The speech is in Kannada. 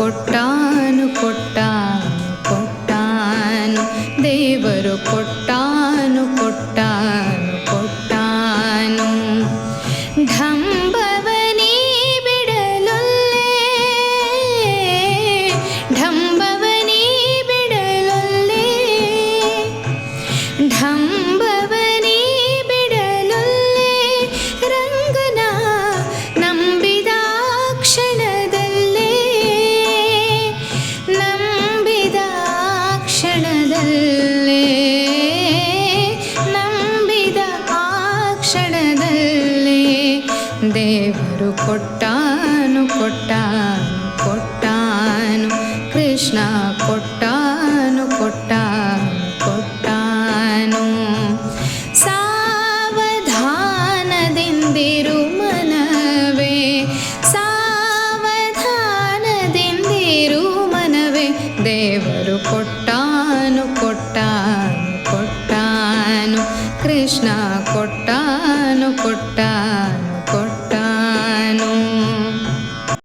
ಕೊಟ್ಟಾನು ಕೊಟ್ಟಾನು ಕೊಟ್ಟಾನು ದೇವರು ಕೊಟ್ಟಾನು ಕೊಟ್ಟಾನು ಕೊಟ್ಟಾನು ಢಂಬವನೇ ಬಿಡಲೊಲ್ಲೆ ಢಂಬವನೇ ಬಿಡಲೊಲ್ಲೆ ಢಂಬವನೇ ಬಿಡಲೊಲ್ಲೆ ರಂಗನ ನಂಬಿದ ಕ್ಷಣದಲ್ಲೇ ನಂಬಿದ ಕ್ಷಣದಲ್ಲೇ ನಂಬಿದ ಆ ಕ್ಷಣದಲ್ಲೇ ದೇವರು ಕೊಟ್ಟಾನು ಕೊಟ್ಟಾನು ಕೊಟ್ಟಾನು ಕೃಷ್ಣ ಕೊಟ್ಟಾನು ಕೊಟ್ಟಾನು ಕೊಟ್ಟಾನು ಸಾವಧಾನದಿಂದಿರು ಮನವೇ ಸಾವಧಾನದಿಂದಿರು ಮನವೇ ದೇವರು ಕೊಟ್ಟಾನು ಕೊಟ್ಟಾನು ಕೊಟ್ಟಾನು ಕೃಷ್ಣ ಕೊಟ್ಟಾನು ಕೊಟ್ಟಾನು